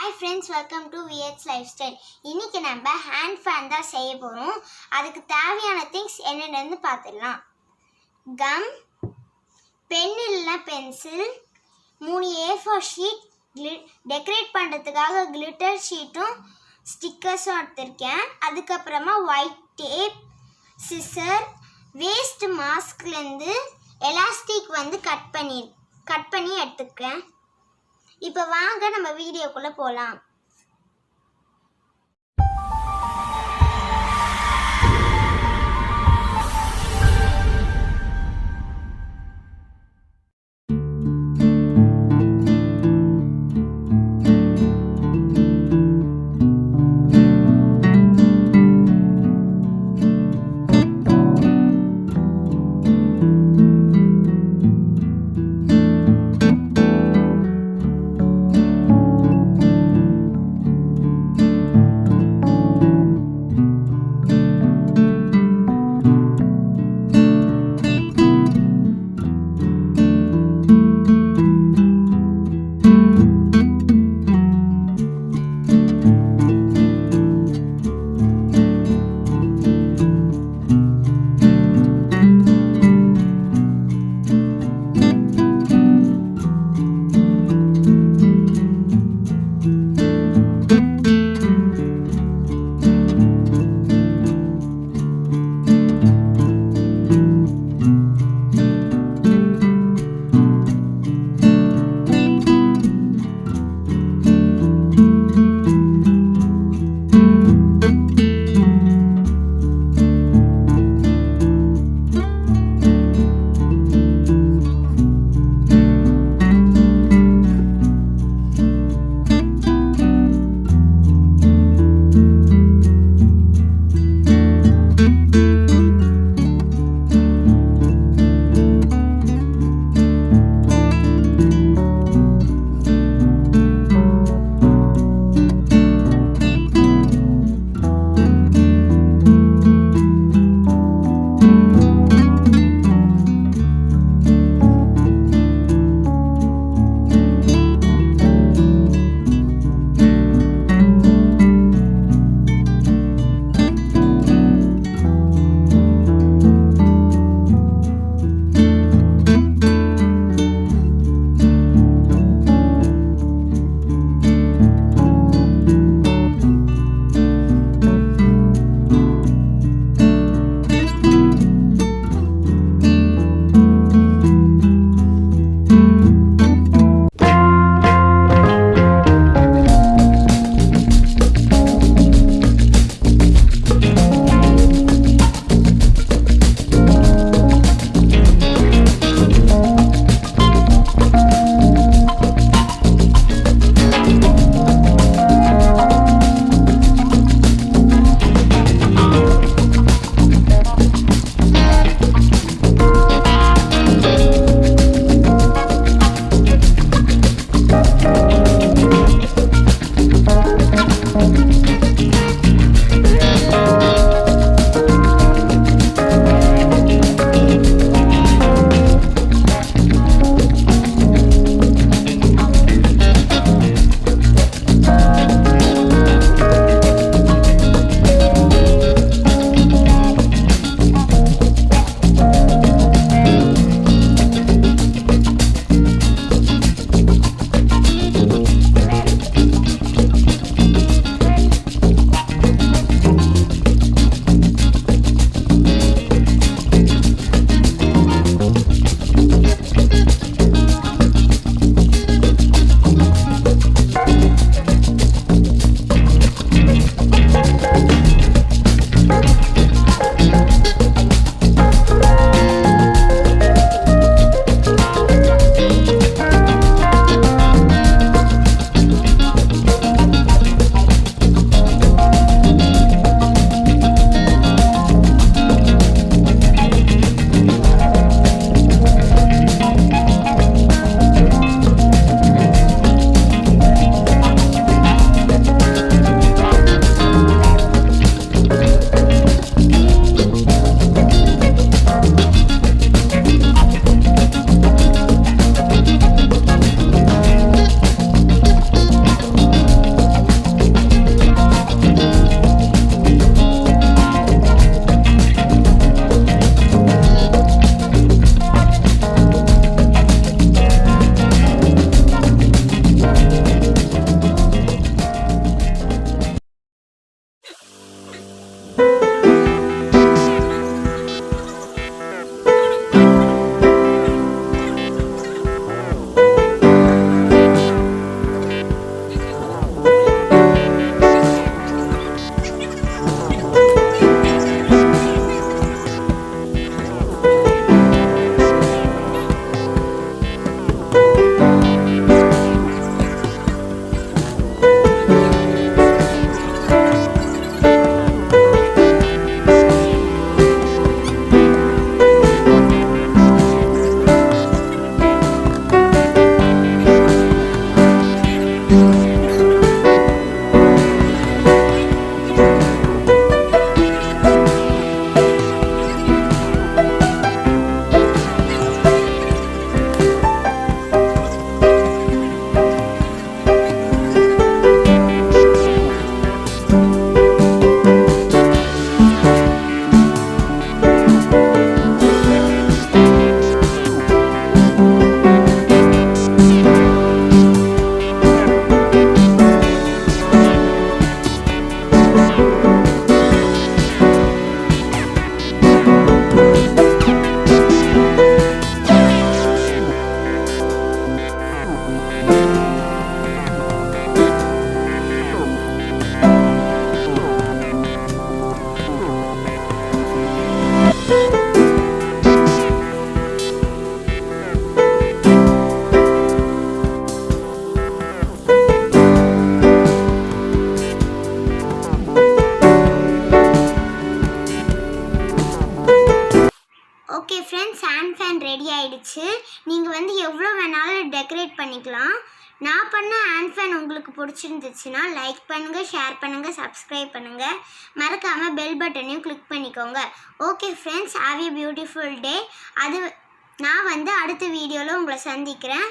Hi friends, welcome to VH Lifestyle. இன்னைக்கு நம்ம hand fan தான் செய்ய போறோம். அதுக்கு தேவையான things என்னென்னு பார்த்துடலாம். கம், பென் இல்லனா பென்சில், 3 A4 ஷீட், டெக்கரேட் பண்றதுக்காக கிளிட்டர் ஷீட்டும் ஸ்டிக்கர்ஸும் எடுத்துர்க்கேன். அதுக்கு அப்புறமா ஒயிட் டேப், சிசர், வேஸ்ட் மாஸ்க்ல இருந்து எலாஸ்டிக் வந்து கட் பண்ணி எடுத்துக்கிறேன். இப்போ வாங்க நம்ம வீடியோக்குள்ள போலாம். Okay friends, hand fan ready ஆயிடுச்சு. நீங்கள் வந்து எவ்வளோ வேணாலும் டெக்கரேட் பண்ணிக்கலாம். நான் பண்ண ஹேண்ட் ஃபேன் உங்களுக்கு பிடிச்சிருந்துச்சுன்னா லைக் பண்ணுங்கள், ஷேர் பண்ணுங்கள், சப்ஸ்கிரைப் பண்ணுங்கள். மறக்காமல் பெல் பட்டனையும் கிளிக் பண்ணிக்கோங்க. Okay friends, have a beautiful டே. நான் வந்து அடுத்த வீடியோவில் உங்களை சந்திக்கிறேன்.